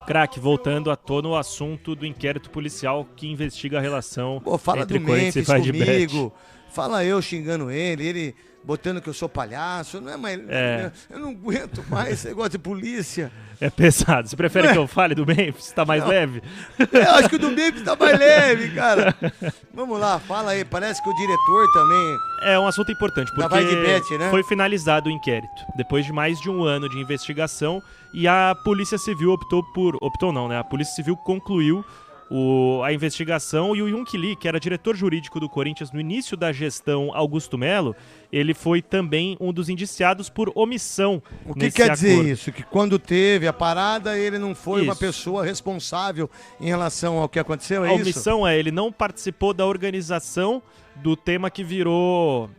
Craque, voltando à tona o assunto do inquérito policial que investiga a relação fala entre do Corinthians e Memphis Vadibet. comigo, fala eu xingando ele botando que eu sou palhaço, não é mais... Eu não aguento mais esse negócio de polícia. É pesado. Você prefere que eu fale do Memphis? Tá mais leve? Eu acho que o do Memphis tá mais leve, cara. Vamos lá, fala aí. Parece que o diretor também... É um assunto importante, porque Vadibet, né? Foi finalizado o inquérito, depois de mais de um ano de investigação, e a Polícia Civil optou não, né? A Polícia Civil concluiu a investigação, e o Yunque Lee, que era diretor jurídico do Corinthians no início da gestão Augusto Melo, ele foi também um dos indiciados por omissão. O que quer dizer isso? Que quando teve a parada, ele não foi uma pessoa responsável em relação ao que aconteceu, é isso? A omissão ele não participou da organização do tema que virou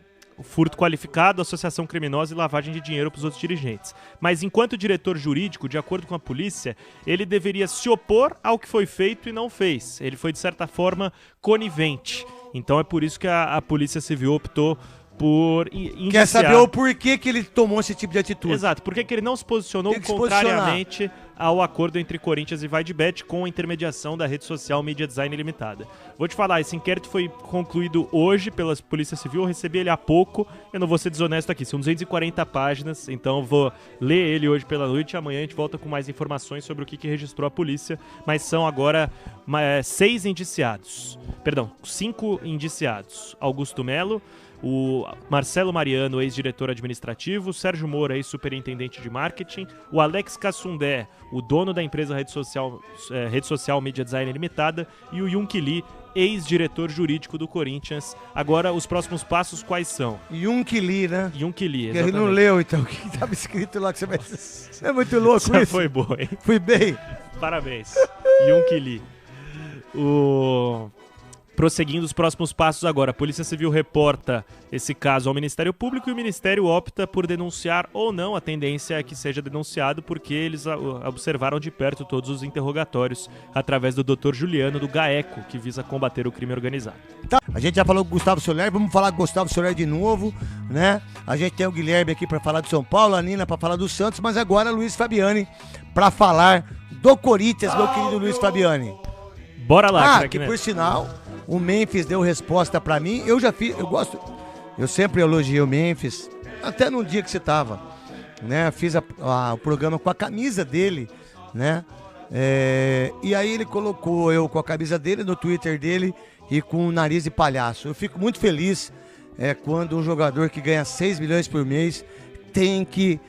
furto qualificado, associação criminosa e lavagem de dinheiro para os outros dirigentes. Mas enquanto diretor jurídico, de acordo com a polícia, ele deveria se opor ao que foi feito e não fez. Ele foi, de certa forma, conivente. Então é por isso que a Polícia Civil optou por indiciar. Quer saber o porquê que ele tomou esse tipo de atitude? Exato, porque ele não se posicionou contrariamente ao acordo entre Corinthians e Vadibet com a intermediação da rede social Mídia Design Limitada. Vou te falar, esse inquérito foi concluído hoje pela Polícia Civil, eu recebi ele há pouco, eu não vou ser desonesto aqui, são 240 páginas, então eu vou ler ele hoje pela noite e amanhã a gente volta com mais informações sobre o que registrou a polícia, mas são agora 5 indiciados. Augusto Melo, o Marcelo Mariano, ex-diretor administrativo, Sérgio Moura, ex-superintendente de marketing, o Alex Cassundé, o dono da empresa rede social Mídia Design Limitada, e o Yunque Lee, ex-diretor jurídico do Corinthians. Agora, os próximos passos quais são? Yunque Lee, né? Yunque Lee, exatamente. Ele não leu, então, o que estava escrito lá que você vai... É muito louco isso. Já foi boa, hein? Fui bem. Parabéns. Yunque Lee. Prosseguindo os próximos passos agora, a Polícia Civil reporta esse caso ao Ministério Público e o Ministério opta por denunciar ou não. A tendência é que seja denunciado porque eles observaram de perto todos os interrogatórios através do Dr. Juliano do GAECO, que visa combater o crime organizado. Tá. A gente já falou com o Gustavo Soler, vamos falar com o Gustavo Soler de novo, né? A gente tem o Guilherme aqui para falar do São Paulo, a Nina para falar do Santos, mas agora Luiz Fabiani para falar do Corinthians, meu querido Luiz Fabiani. Bora lá, que por sinal, o Memphis deu resposta pra mim. Eu sempre elogiei o Memphis, até no dia que você tava, né? Fiz o programa com a camisa dele, né? E aí ele colocou eu com a camisa dele no Twitter dele e com o nariz de palhaço. Eu fico muito feliz quando um jogador que ganha 6 milhões por mês tem que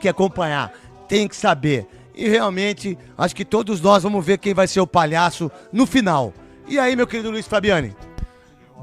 acompanhar, tem que saber. E realmente, acho que todos nós vamos ver quem vai ser o palhaço no final. E aí, meu querido Luiz Fabiani?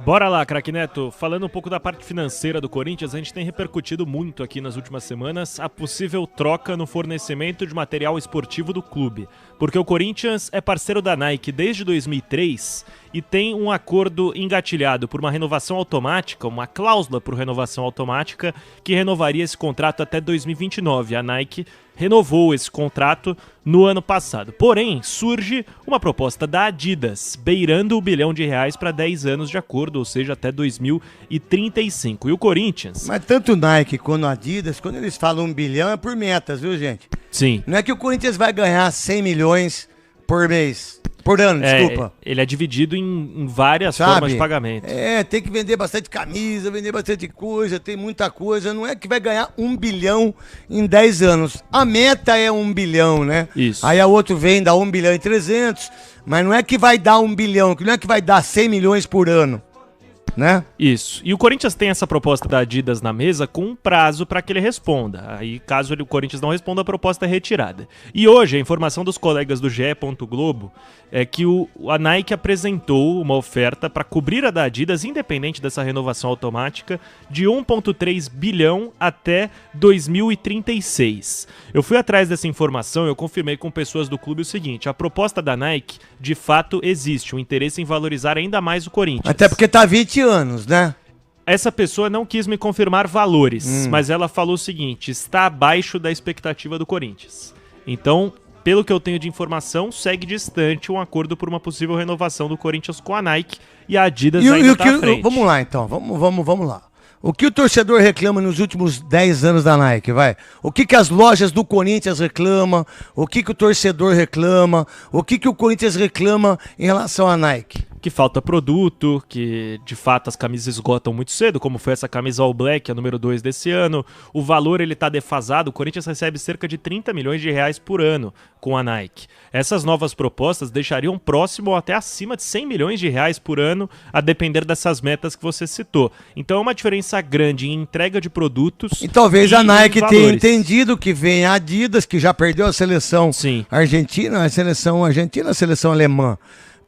Bora lá, craque Neto. Falando um pouco da parte financeira do Corinthians, a gente tem repercutido muito aqui nas últimas semanas a possível troca no fornecimento de material esportivo do clube. Porque o Corinthians é parceiro da Nike desde 2003 e tem um acordo engatilhado por uma renovação automática, uma cláusula por renovação automática que renovaria esse contrato até 2029. A Nike renovou esse contrato no ano passado. Porém, surge uma proposta da Adidas, beirando R$1 bilhão para 10 anos de acordo, ou seja, até 2035. E o Corinthians... Mas tanto Nike quanto a Adidas, quando eles falam 1 bilhão, é por metas, viu, gente? Sim. Não é que o Corinthians vai ganhar 100 milhões por mês. Por ano, desculpa. Ele é dividido em várias formas de pagamento. Tem que vender bastante camisa, vender bastante coisa, tem muita coisa. Não é que vai ganhar 1 bilhão em 10 anos. A meta é 1 bilhão, né? Isso. Aí a outro vem, dá 1 bilhão e 300, mas não é que vai dar 1 bilhão, não é que vai dar 100 milhões por ano. Né? Isso. E o Corinthians tem essa proposta da Adidas na mesa com um prazo para que ele responda. Aí, caso o Corinthians não responda, a proposta é retirada. E hoje, a informação dos colegas do GE. Globo é que a Nike apresentou uma oferta para cobrir a da Adidas, independente dessa renovação automática, de 1,3 bilhão até 2036. Eu fui atrás dessa informação e eu confirmei com pessoas do clube o seguinte: a proposta da Nike, de fato, existe, o interesse em valorizar ainda mais o Corinthians. Até porque tá 20 anos, né? Essa pessoa não quis me confirmar valores, mas ela falou o seguinte: está abaixo da expectativa do Corinthians. Então, pelo que eu tenho de informação, segue distante um acordo por uma possível renovação do Corinthians com a Nike e a Adidas ainda está à frente. Vamos lá, então. Vamos lá. O que o torcedor reclama nos últimos 10 anos da Nike, vai? O que as lojas do Corinthians reclamam? O que o torcedor reclama? O que o Corinthians reclama em relação à Nike? Que falta produto, que de fato as camisas esgotam muito cedo, como foi essa camisa All Black, a número 2 desse ano. O valor ele tá defasado, o Corinthians recebe cerca de 30 milhões de reais por ano com a Nike. Essas novas propostas deixariam próximo ou até acima de 100 milhões de reais por ano, a depender dessas metas que você citou. Então é uma diferença grande em entrega de produtos. E talvez a Nike tenha entendido que vem a Adidas, que já perdeu a seleção argentina, a seleção alemã.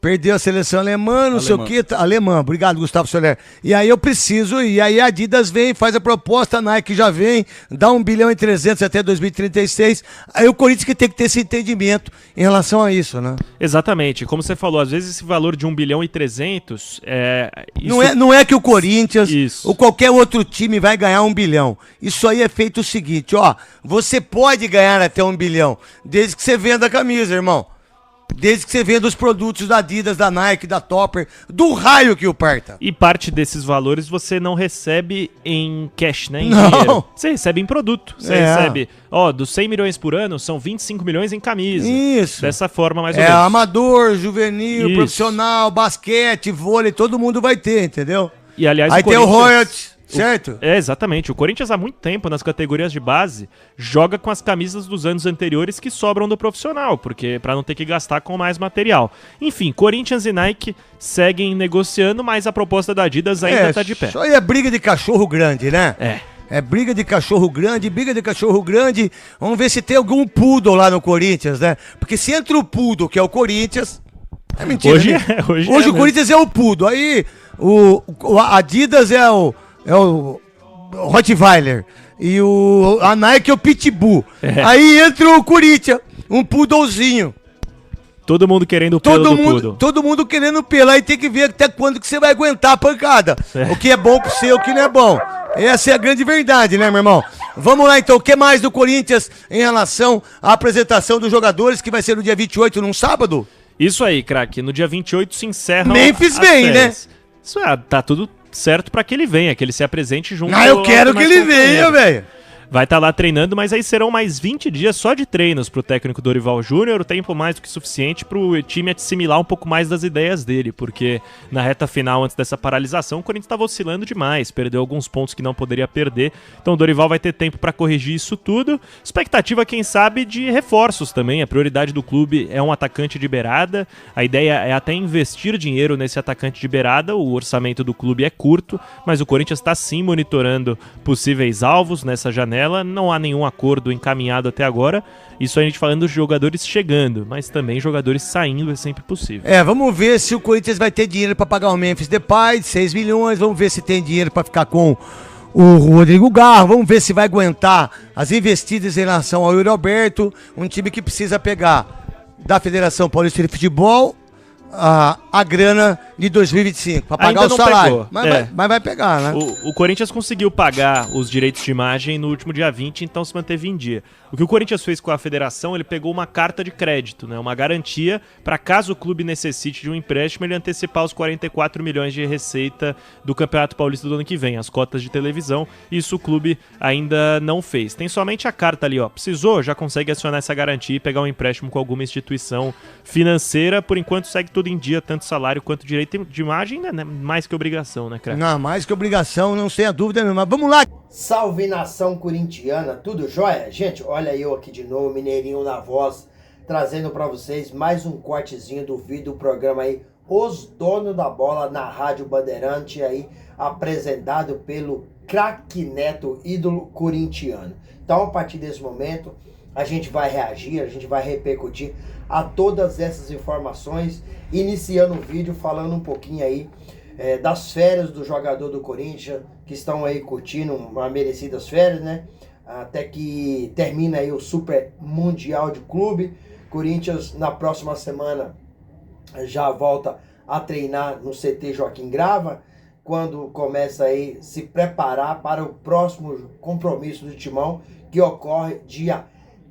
Perdeu a seleção alemã, não sei o que. Alemã, obrigado, Gustavo Soler. E aí eu preciso, e aí a Adidas vem, faz a proposta, a Nike já vem, dá 1 bilhão e 300 até 2036. Aí o Corinthians que tem que ter esse entendimento em relação a isso, né? Exatamente. Como você falou, às vezes esse valor de 1 bilhão e 300 Não é que o Corinthians ou qualquer outro time vai ganhar 1 bilhão. Isso aí é feito o seguinte, ó. Você pode ganhar até 1 bilhão, desde que você venda a camisa, irmão. Desde que você venda os produtos da Adidas, da Nike, da Topper, do raio que o parta. E parte desses valores você não recebe em cash, né? Em dinheiro. Você recebe em produto. Você recebe, dos 100 milhões por ano, são 25 milhões em camisa. Isso. Dessa forma, mais ou menos. Amador, juvenil, profissional, basquete, vôlei, todo mundo vai ter, entendeu? E aliás, aí tem o royalties. Certo? Exatamente. O Corinthians há muito tempo, nas categorias de base, joga com as camisas dos anos anteriores que sobram do profissional, porque para não ter que gastar com mais material. Enfim, Corinthians e Nike seguem negociando, mas a proposta da Adidas ainda tá de pé. Isso aí é briga de cachorro grande, né? É briga de cachorro grande, Vamos ver se tem algum poodle lá no Corinthians, né? Porque se entra o poodle, que é o Corinthians... É mentira, hoje o Corinthians é o poodle. Aí o Adidas é o Rottweiler e a Nike é o Pitbull. Aí entra o Corinthians, um poodlezinho. Todo mundo querendo o pelo do poodle. Todo mundo querendo o pelo. Aí tem que ver até quando que você vai aguentar a pancada. O que é bom pro seu, o que não é bom. Essa é a grande verdade, né, meu irmão? Vamos lá, então. O que mais do Corinthians em relação à apresentação dos jogadores, que vai ser no dia 28, num sábado? Isso aí, craque. No dia 28 se encerra. Memphis vem, né? Isso tá tudo certo pra que ele venha, que ele se apresente junto. Eu quero que ele venha, velho. Vai estar lá treinando, mas aí serão mais 20 dias só de treinos pro técnico Dorival Júnior, o tempo mais do que suficiente pro time assimilar um pouco mais das ideias dele, porque na reta final, antes dessa paralisação, o Corinthians estava oscilando demais, perdeu alguns pontos que não poderia perder, então o Dorival vai ter tempo para corrigir isso tudo. Expectativa, quem sabe, de reforços também, a prioridade do clube é um atacante de beirada, a ideia é até investir dinheiro nesse atacante de beirada, o orçamento do clube é curto, mas o Corinthians está sim monitorando possíveis alvos nessa janela. Não há nenhum acordo encaminhado até agora. Isso a gente falando dos jogadores chegando, mas também jogadores saindo é sempre possível. Vamos ver se o Corinthians vai ter dinheiro para pagar o Memphis Depay, 6 milhões. Vamos ver se tem dinheiro para ficar com o Rodrigo Garro. Vamos ver se vai aguentar as investidas em relação ao Yuri Alberto. Um time que precisa pegar da Federação Paulista de Futebol a grana de 2025 para pagar o salário. Mas vai pegar, né? O Corinthians conseguiu pagar os direitos de imagem no último dia 20, então se manteve em dia. O que o Corinthians fez com a federação, ele pegou uma carta de crédito, né? Uma garantia para caso o clube necessite de um empréstimo, ele antecipar os 44 milhões de receita do Campeonato Paulista do ano que vem, as cotas de televisão. Isso o clube ainda não fez. Tem somente a carta ali, ó. Precisou, já consegue acionar essa garantia e pegar um empréstimo com alguma instituição financeira. Por enquanto segue tudo em dia, tanto salário quanto direito de imagem, né? Mais que obrigação, né, craque? Não, mais que obrigação, não tenha dúvida nenhuma. Vamos lá! Salve, nação corintiana, tudo jóia? Gente, olha eu aqui de novo, Mineirinho na voz, trazendo pra vocês mais um cortezinho do vídeo do programa aí, Os Donos da Bola, na Rádio Bandeirante, aí, apresentado pelo craque Neto, ídolo corintiano. Então, a partir desse momento, a gente vai reagir, a gente vai repercutir a todas essas informações, iniciando o vídeo falando um pouquinho aí das férias do jogador do Corinthians, que estão aí curtindo uma merecidas férias, né? Até que termina aí o Super Mundial de Clube. Corinthians na próxima semana já volta a treinar no CT Joaquim Grava, quando começa aí se preparar para o próximo compromisso do Timão, que ocorre dia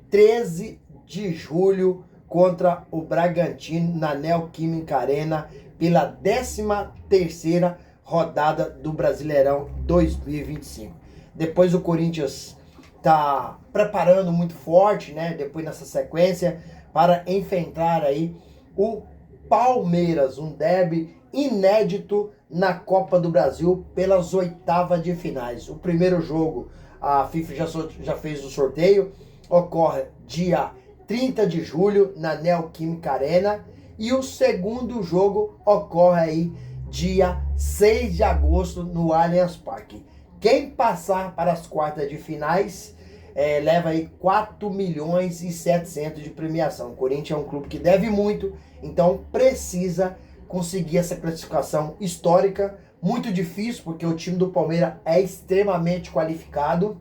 13 de julho contra o Bragantino na Neoquímica Arena, pela 13ª rodada do Brasileirão 2025. Depois o Corinthians está preparando muito forte, né? Depois nessa sequência, para enfrentar aí o Palmeiras, um derby inédito na Copa do Brasil pelas oitavas de finais. O primeiro jogo, a FIFA já fez o sorteio, ocorre dia 30 de julho na Neoquímica Arena, e o segundo jogo ocorre aí dia 6 de agosto no Allianz Parque. Quem passar para as quartas de finais leva aí 4 milhões e 700 de premiação. O Corinthians é um clube que deve muito, então precisa conseguir essa classificação histórica. Muito difícil, porque o time do Palmeiras é extremamente qualificado.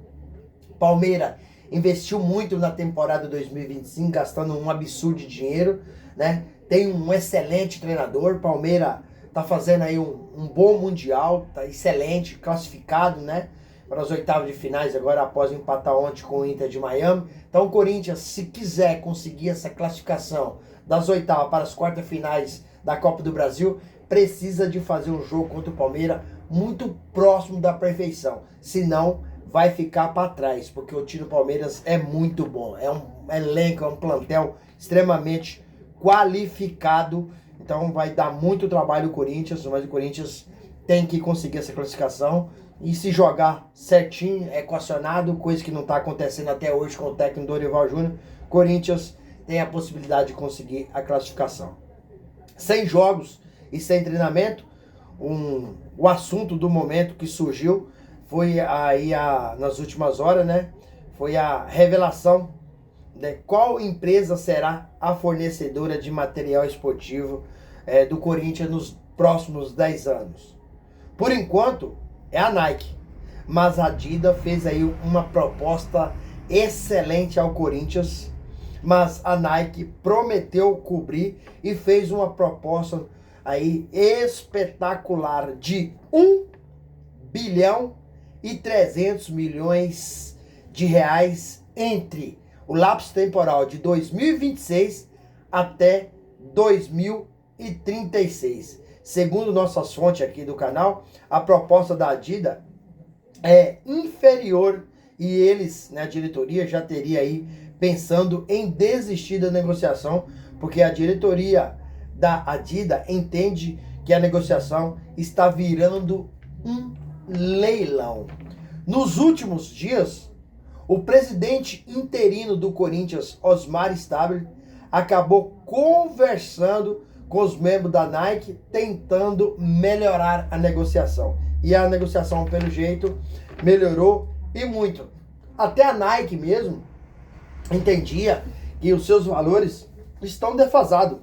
Palmeiras investiu muito na temporada 2025, gastando um absurdo de dinheiro, né? Tem um excelente treinador. Palmeiras tá fazendo aí um bom Mundial, tá excelente, classificado, né? Para as oitavas de finais, agora após empatar ontem com o Inter de Miami. Então o Corinthians, se quiser conseguir essa classificação das oitavas para as quartas finais da Copa do Brasil, precisa de fazer um jogo contra o Palmeiras muito próximo da perfeição. Senão vai ficar para trás, porque o time do Palmeiras é muito bom. É um elenco, é um plantel extremamente qualificado. Então vai dar muito trabalho o Corinthians, mas o Corinthians tem que conseguir essa classificação. E se jogar certinho, equacionado, coisa que não está acontecendo até hoje com o técnico Dorival Júnior, Corinthians tem a possibilidade de conseguir a classificação. Sem jogos e sem treinamento, o assunto do momento que surgiu foi aí nas últimas horas, né? Foi a revelação de qual empresa será a fornecedora de material esportivo do Corinthians nos próximos 10 anos. Por enquanto, é a Nike, mas a Adidas fez aí uma proposta excelente ao Corinthians, mas a Nike prometeu cobrir e fez uma proposta aí espetacular de 1 bilhão e 300 milhões de reais entre o lapso temporal de 2026 até 2036. Segundo nossas fontes aqui do canal, a proposta da Adidas é inferior e eles, a diretoria, já teria aí pensando em desistir da negociação, porque a diretoria da Adidas entende que a negociação está virando um leilão. Nos últimos dias, o presidente interino do Corinthians, Osmar Stabile, acabou conversando com os membros da Nike, tentando melhorar a negociação. E a negociação, pelo jeito, melhorou e muito. Até a Nike mesmo entendia que os seus valores estão defasados.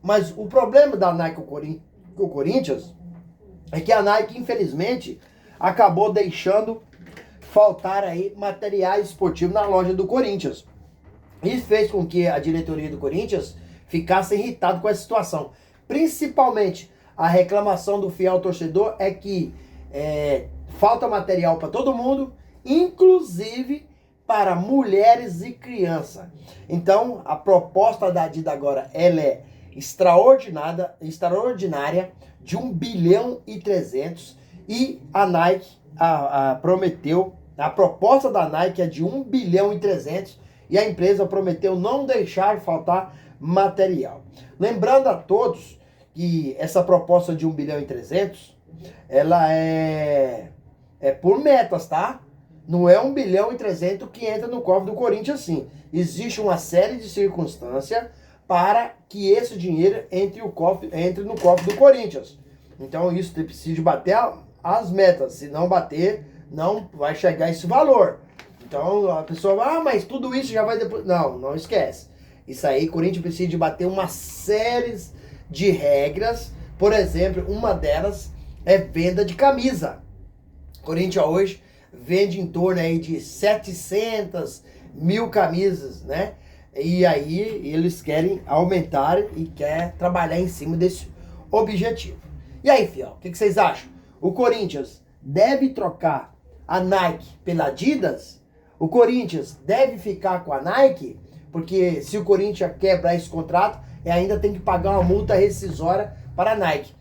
Mas o problema da Nike com o Corinthians é que a Nike, infelizmente, acabou deixando faltar aí materiais esportivos na loja do Corinthians. Isso fez com que a diretoria do Corinthians ficasse irritado com essa situação. Principalmente, a reclamação do fiel torcedor é que falta material para todo mundo, inclusive para mulheres e crianças. Então, a proposta da Adidas agora, ela é extraordinária, de 1 bilhão e 300, e a Nike prometeu, a proposta da Nike é de 1 bilhão e 300, e a empresa prometeu não deixar faltar material. Lembrando a todos que essa proposta de 1 bilhão e 300, ela é por metas, tá? Não é 1 bilhão e 300 que entra no cofre do Corinthians, sim. Existe uma série de circunstâncias para que esse dinheiro entre no cofre do Corinthians. Então isso precisa de bater as metas. Se não bater, não vai chegar esse valor. Então a pessoa vai, mas tudo isso já vai depois. Não esquece. Isso aí, o Corinthians precisa de bater uma série de regras. Por exemplo, uma delas é venda de camisa. O Corinthians hoje vende em torno aí de 700 mil camisas, né? E aí eles querem aumentar e quer trabalhar em cima desse objetivo. E aí, fiel, o que vocês acham? O Corinthians deve trocar a Nike pela Adidas? O Corinthians deve ficar com a Nike? Porque se o Corinthians quebrar esse contrato, ainda tem que pagar uma multa rescisória para a Nike.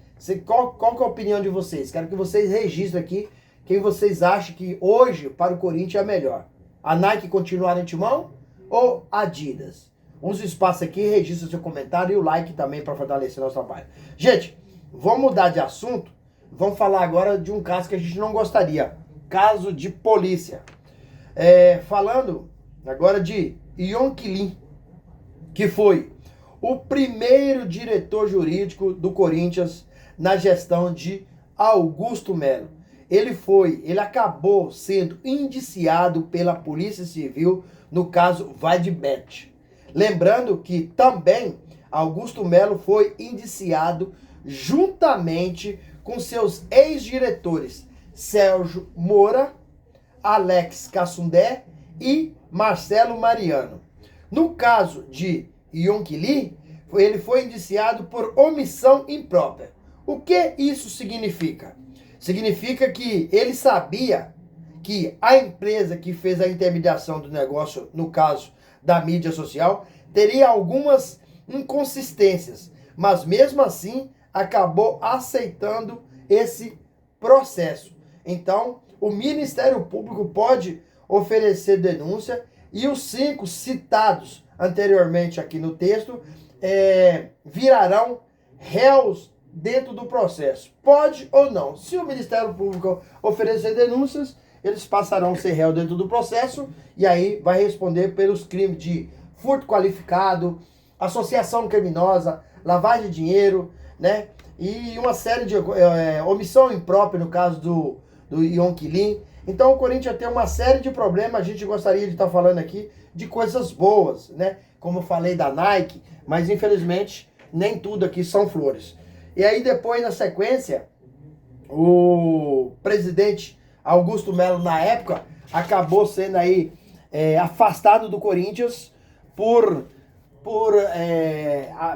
Qual que é a opinião de vocês? Quero que vocês registrem aqui quem vocês acham que hoje para o Corinthians é melhor. A Nike continuar na Timão ou a Adidas? Use o espaço aqui, registra seu comentário e o like também para fortalecer nosso trabalho. Gente, vamos mudar de assunto. Vamos falar agora de um caso que a gente não gostaria. Caso de polícia. Falando agora de Yonki Lin, que foi o primeiro diretor jurídico do Corinthians na gestão de Augusto Melo. Ele acabou sendo indiciado pela Polícia Civil no caso Vadebet. Lembrando que também Augusto Melo foi indiciado juntamente com seus ex-diretores Sérgio Moura, Alex Cassundé e Marcelo Mariano. No caso de Yonki Lin, ele foi indiciado por omissão imprópria. O que isso significa? Significa que ele sabia que a empresa que fez a intermediação do negócio, no caso da mídia social, teria algumas inconsistências, mas mesmo assim acabou aceitando esse processo. Então, o Ministério Público pode oferecer denúncia e os 5 citados anteriormente aqui no texto virarão réus dentro do processo. Pode ou não. Se o Ministério Público oferecer denúncias, eles passarão a ser réus dentro do processo e aí vai responder pelos crimes de furto qualificado, associação criminosa, lavagem de dinheiro, né? E uma série de omissão imprópria no caso do Yonki Lin. Então o Corinthians tem uma série de problemas. A gente gostaria de estar falando aqui de coisas boas, né? Como eu falei da Nike, mas infelizmente nem tudo aqui são flores. E aí depois, na sequência, o presidente Augusto Melo, na época, acabou sendo aí afastado do Corinthians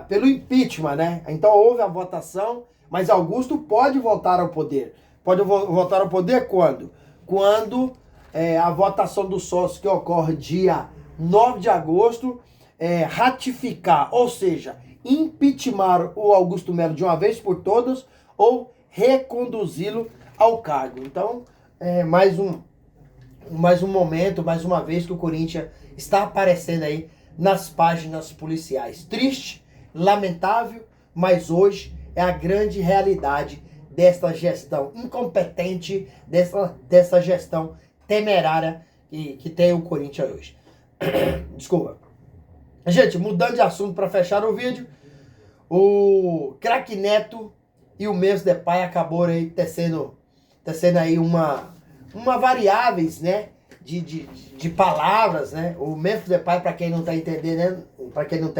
pelo impeachment, né? Então houve a votação, mas Augusto pode voltar ao poder. Pode voltar ao poder quando? Quando a votação do sócio, que ocorre dia 9 de agosto, ratificar, ou seja, impeachment o Augusto Melo de uma vez por todas ou reconduzi-lo ao cargo. Então, mais um momento, mais uma vez que o Corinthians está aparecendo aí nas páginas policiais. Triste, lamentável, mas hoje é a grande realidade desta gestão incompetente, dessa gestão temerária que tem o Corinthians hoje. Desculpa. Gente, mudando de assunto para fechar o vídeo, o Craque Neto e o Memphis Depay acabaram aí tecendo aí uma variáveis, né, de palavras, né? O Memphis Depay, para quem não tá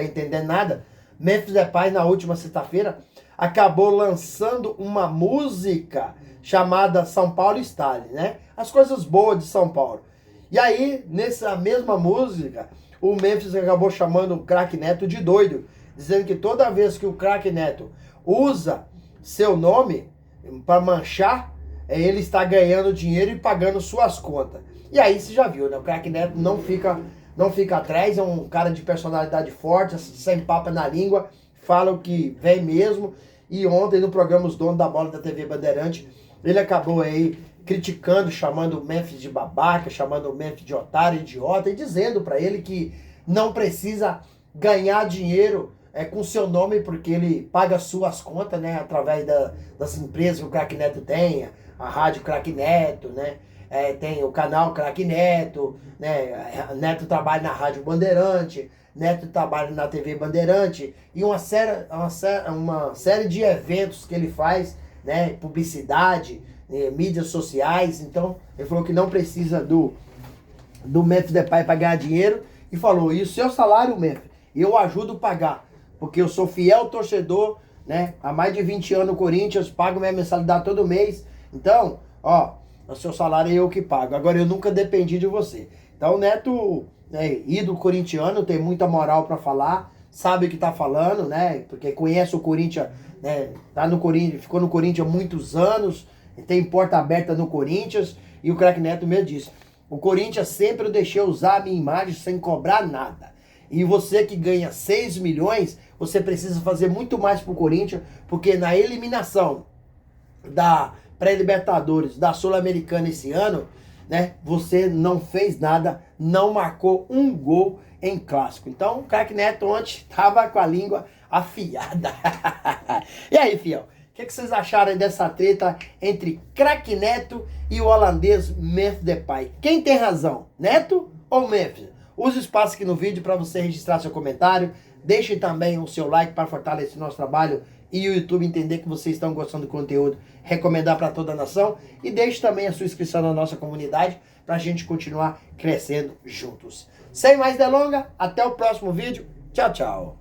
entendendo nada, Memphis Depay na última sexta-feira acabou lançando uma música chamada São Paulo Style, né? As coisas boas de São Paulo. E aí, nessa mesma música, o Memphis acabou chamando o Craque Neto de doido, dizendo que toda vez que o Craque Neto usa seu nome para manchar, ele está ganhando dinheiro e pagando suas contas. E aí você já viu, né? O Craque Neto não fica atrás, é um cara de personalidade forte, sem papo na língua, fala o que vem mesmo. E ontem no programa Os Donos da Bola da TV Bandeirante, ele acabou aí criticando, chamando o Memphis de babaca, chamando o Memphis de otário, idiota, e dizendo para ele que não precisa ganhar dinheiro com seu nome, porque ele paga suas contas, né, através das empresas que o Craque Neto tem, a Rádio Craque Neto, né, tem o canal Craque Neto, né, Neto trabalha na Rádio Bandeirante, Neto trabalha na TV Bandeirante, e uma série de eventos que ele faz, né, publicidade, mídias sociais. Então ele falou que não precisa do Memphis Depay para ganhar dinheiro, e falou: e o seu salário, Memphis, eu ajudo a pagar, porque eu sou fiel torcedor, né, há mais de 20 anos no Corinthians, pago minha mensalidade todo mês, então, ó, o seu salário é eu que pago, agora eu nunca dependi de você. Então o Neto, ídolo corintiano, tem muita moral para falar, sabe o que tá falando, né, porque conhece o Corinthians, né, tá no Corinthians, ficou no Corinthians há muitos anos, tem porta aberta no Corinthians, e o Craque Neto mesmo disse: o Corinthians sempre eu deixei usar a minha imagem sem cobrar nada. E você que ganha 6 milhões, você precisa fazer muito mais pro Corinthians, porque na eliminação da pré-Libertadores, da Sul-Americana esse ano, né, você não fez nada, não marcou um gol em clássico. Então, o craque Neto ontem tava com a língua afiada. E aí, fiel? O que vocês acharam dessa treta entre craque Neto e o holandês Memphis Depay? Quem tem razão, Neto ou Memphis? Use o espaço aqui no vídeo para você registrar seu comentário. Deixe também o seu like para fortalecer nosso trabalho e o YouTube entender que vocês estão gostando do conteúdo, recomendar para toda a nação. E deixe também a sua inscrição na nossa comunidade para a gente continuar crescendo juntos. Sem mais delongas, até o próximo vídeo. Tchau, tchau.